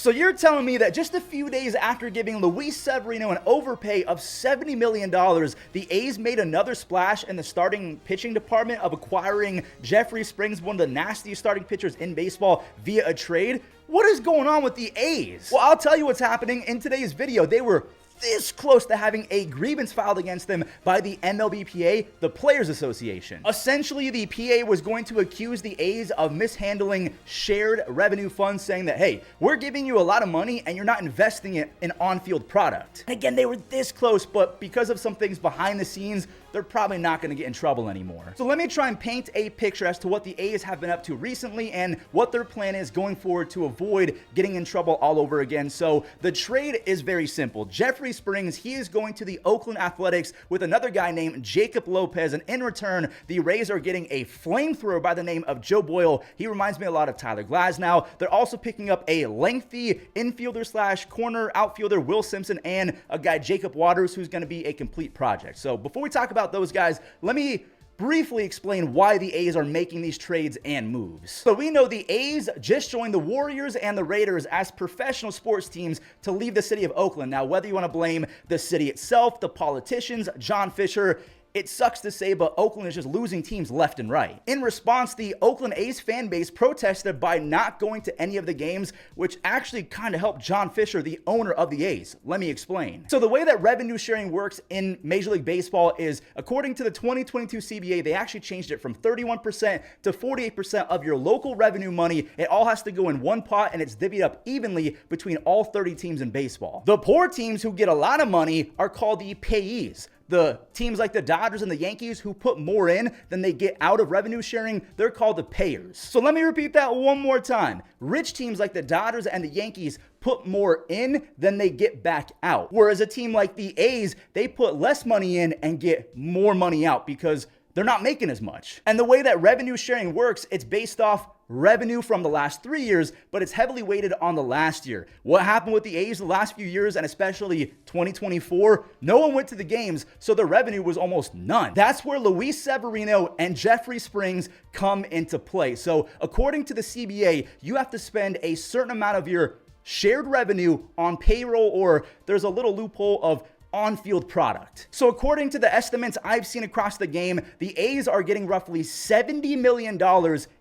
So you're telling me that just a few days after giving Luis Severino an overpay of $70 million, the A's made another splash in the starting pitching department of acquiring Jeffrey Springs, one of the nastiest starting pitchers in baseball, via a trade? What is going on with the A's? Well, I'll tell you what's happening in today's video. They were this close to having a grievance filed against them by the MLB PA, the Players Association. Essentially, the PA was going to accuse the A's of mishandling shared revenue funds, saying that, hey, we're giving you a lot of money and you're not investing it in on-field product. And again, they were this close, but because of some things behind the scenes, they're probably not going to get in trouble anymore. So let me try and paint a picture as to what the A's have been up to recently and what their plan is going forward to avoid getting in trouble all over again. So the trade is very simple. Jeffrey Springs, he is going to the Oakland Athletics with another guy named Jacob Lopez, and in return, the Rays are getting a flamethrower by the name of Joe Boyle. He reminds me a lot of Tyler Glasnow. They're also picking up a lengthy infielder slash corner outfielder, Will Simpson, and a guy, Jacob Waters, who's going to be a complete project. So before we talk about those guys, let me briefly explain why the A's are making these trades and moves. So we know the A's just joined the Warriors and the Raiders as professional sports teams to leave the city of Oakland. Now, whether you want to blame the city itself, the politicians, John Fisher, it sucks to say, but Oakland is just losing teams left and right. In response, the Oakland A's fan base protested by not going to any of the games, which actually kind of helped John Fisher, the owner of the A's. Let me explain. So the way that revenue sharing works in Major League Baseball is, according to the 2022 CBA, they actually changed it from 31% to 48% of your local revenue money. It all has to go in one pot, and it's divvied up evenly between all 30 teams in baseball. The poor teams who get a lot of money are called the payees. The teams like the Dodgers and the Yankees who put more in than they get out of revenue sharing, they're called the payers. So let me repeat that one more time. Rich teams like the Dodgers and the Yankees put more in than they get back out. Whereas a team like the A's, they put less money in and get more money out because they're not making as much. And the way that revenue sharing works, it's based off revenue from the last 3 years, but it's heavily weighted on the last year. What happened with the A's the last few years, and especially 2024, no one went to the games, so the revenue was almost none. That's where Luis Severino and Jeffrey Springs come into play. So according to the CBA, you have to spend a certain amount of your shared revenue on payroll, or there's a little loophole of on-field product. So according to the estimates I've seen across the game, the A's are getting roughly $70 million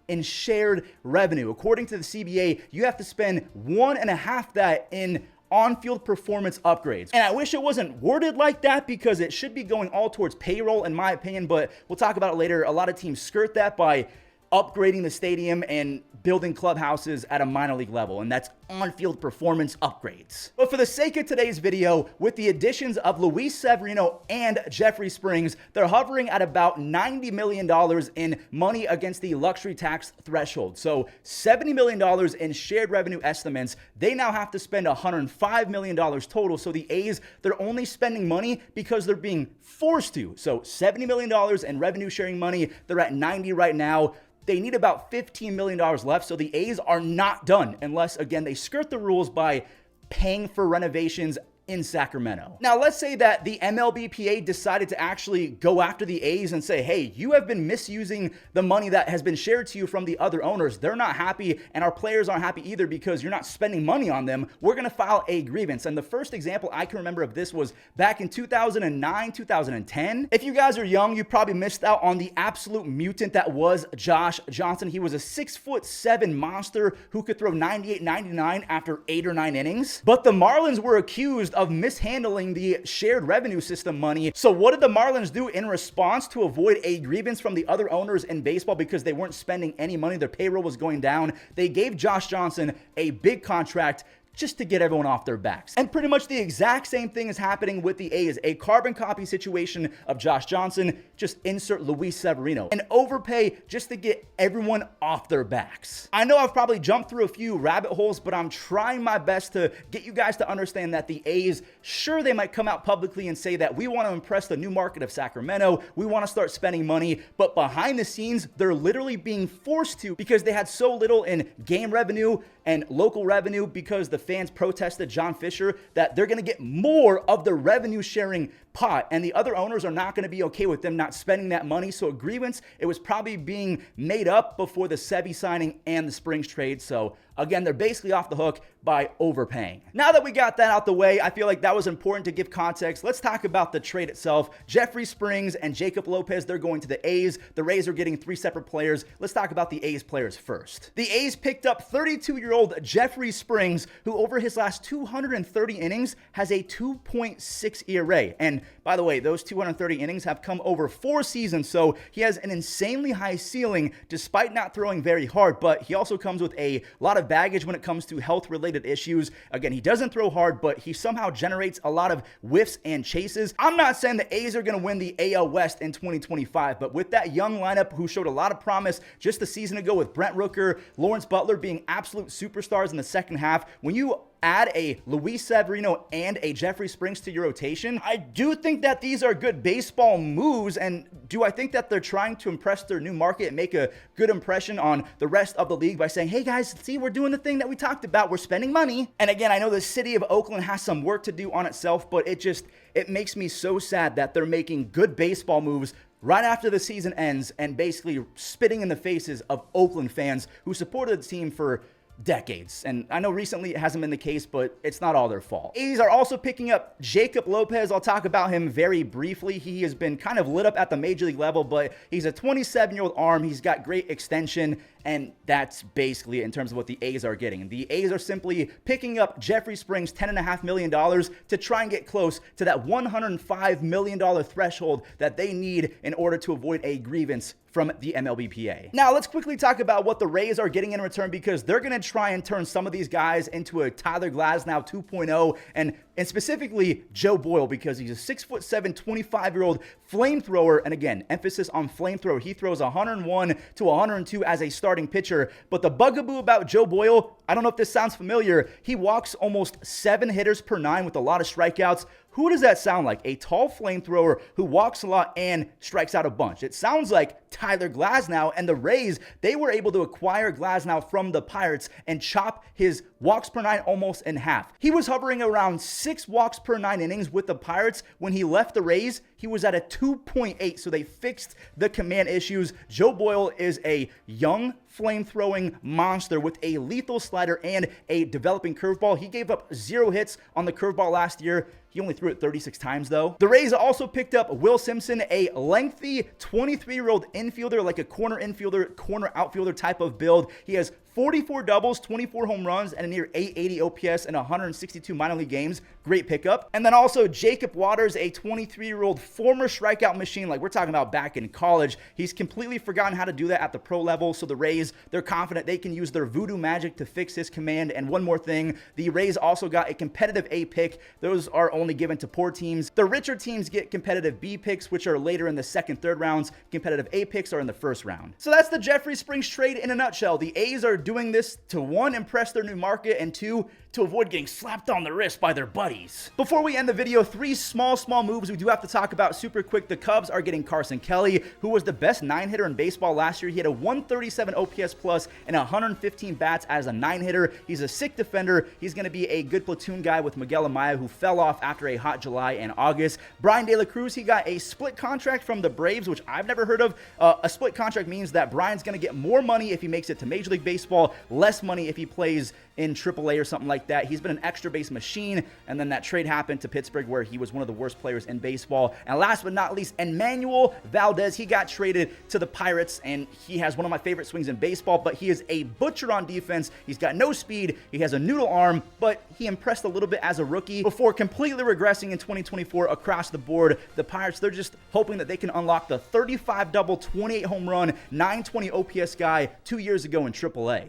in shared revenue. According to the CBA, you have to spend 1.5 that in on-field performance upgrades. And I wish it wasn't worded like that because it should be going all towards payroll in my opinion, but we'll talk about it later. A lot of teams skirt that by upgrading the stadium and building clubhouses at a minor league level, and that's on-field performance upgrades. But for the sake of today's video, with the additions of Luis Severino and Jeffrey Springs, they're hovering at about $90 million in money against the luxury tax threshold. So $70 million in shared revenue estimates. They now have to spend $105 million total. So the A's, they're only spending money because they're being forced to. So $70 million in revenue sharing money. They're at 90 right now. They need about $15 million left, so the A's are not done unless, again, they skirt the rules by paying for renovations in Sacramento. Now, let's say that the MLB PA decided to actually go after the A's and say, hey, you have been misusing the money that has been shared to you from the other owners. They're not happy, and our players aren't happy either because you're not spending money on them. We're going to file a grievance. And the first example I can remember of this was back in 2009, 2010. If you guys are young, you probably missed out on the absolute mutant that was Josh Johnson. He was a 6'7" monster who could throw 98, 99 after 8 or 9 innings. But the Marlins were accused of mishandling the shared revenue system money. So what did the Marlins do in response to avoid a grievance from the other owners in baseball because they weren't spending any money? Their payroll was going down. They gave Josh Johnson a big contract just to get everyone off their backs. And pretty much the exact same thing is happening with the A's. A carbon copy situation of Josh Johnson, just insert Luis Severino. An overpay just to get everyone off their backs. I know I've probably jumped through a few rabbit holes, but I'm trying my best to get you guys to understand that the A's, sure, they might come out publicly and say that we want to impress the new market of Sacramento, we want to start spending money, but behind the scenes, they're literally being forced to because they had so little in game revenue and local revenue because the fans protested John Fisher that they're going to get more of the revenue sharing pot, and the other owners are not going to be okay with them not spending that money. So a grievance, it was probably being made up before the Sevy signing and the Springs trade. So Again, they're basically off the hook by overpaying. Now that we got that out the way, I feel like that was important to give context. Let's talk about the trade itself. Jeffrey Springs and Jacob Lopez, they're going to the A's. The Rays are getting 3 separate players. Let's talk about the A's players first. The A's picked up 32-year-old Jeffrey Springs, who over his last 230 innings has a 2.6 ERA. And by the way, those 230 innings have come over 4 seasons, so he has an insanely high ceiling despite not throwing very hard, but he also comes with a lot of baggage when it comes to health-related issues. Again, he doesn't throw hard, but he somehow generates a lot of whiffs and chases. I'm not saying the A's are going to win the AL West in 2025, but with that young lineup who showed a lot of promise just a season ago with Brent Rooker, Lawrence Butler being absolute superstars in the second half, when you add a Luis Severino and a Jeffrey Springs to your rotation, I do think that these are good baseball moves. And do I think that they're trying to impress their new market and make a good impression on the rest of the league by saying, hey guys, see, we're doing the thing that we talked about. We're spending money. And again, I know the city of Oakland has some work to do on itself, but it makes me so sad that they're making good baseball moves right after the season ends and basically spitting in the faces of Oakland fans who supported the team for decades. And I know recently it hasn't been the case, but it's not all their fault. A's are also picking up Jacob Lopez. I'll talk about him very briefly. He has been kind of lit up at the major league level, but he's a 27-year-old arm. He's got great extension, and that's basically it in terms of what the A's are getting. The A's are simply picking up Jeffrey Springs' $10.5 million to try and get close to that $105 million threshold that they need in order to avoid a grievance from the MLBPA. Now, let's quickly talk about what the Rays are getting in return, because they're going to try and turn some of these guys into a Tyler Glasnow 2.0, and specifically Joe Boyle, because he's a 6'7", 25-year-old flamethrower. And again, emphasis on flamethrower. He throws 101 to 102 as a starting pitcher. But the bugaboo about Joe Boyle, I don't know if this sounds familiar, he walks almost 7 hitters per 9 with a lot of strikeouts. Who does that sound like? A tall flamethrower who walks a lot and strikes out a bunch. It sounds like Tyler Glasnow, and the Rays, they were able to acquire Glasnow from the Pirates and chop his walks per 9 almost in half. He was hovering around 6 walks per 9 innings with the Pirates. When he left the Rays, he was at a 2.8, so they fixed the command issues. Joe Boyle is a young, flame-throwing monster with a lethal slider and a developing curveball. He gave up 0 hits on the curveball last year. He only threw it 36 times, though. The Rays also picked up Will Simpson, a lengthy 23-year-old infielder, like a corner infielder, corner outfielder type of build. He has 44 doubles, 24 home runs, and a near 880 OPS in 162 minor league games. Great pickup. And then also Jacob Waters, a 23-year-old former strikeout machine, like we're talking about back in college. He's completely forgotten how to do that at the pro level, so the Rays, they're confident they can use their voodoo magic to fix his command. And one more thing, the Rays also got a competitive A pick. Those are only given to poor teams. The richer teams get competitive B picks, which are later in the second, third rounds. Competitive A picks are in the first round. So that's the Jeffrey Springs trade in a nutshell. The A's are doing this to, 1, impress their new market, and 2, to avoid getting slapped on the wrist by their buddies. Before we end the video, 3 small moves we do have to talk about super quick. The Cubs are getting Carson Kelly, who was the best 9-hitter in baseball last year. He had a 137 OPS plus and 115 bats as a 9-hitter. He's a sick defender. He's going to be a good platoon guy with Miguel Amaya, who fell off after a hot July and August. Brian De La Cruz, he got a split contract from the Braves, which I've never heard of. A split contract means that Brian's going to get more money if he makes it to Major League Baseball, less money if he plays in AAA or something like that. He's been an extra base machine, and then that trade happened to Pittsburgh, where he was one of the worst players in baseball. And last but not least, Emmanuel Valdez, he got traded to the Pirates, and he has one of my favorite swings in baseball, but he is a butcher on defense. He's got no speed, he has a noodle arm, but he impressed a little bit as a rookie before completely regressing in 2024 across the board. The Pirates, they're just hoping that they can unlock the 35 double, 28 home run, 920 OPS guy 2 years ago in AAA.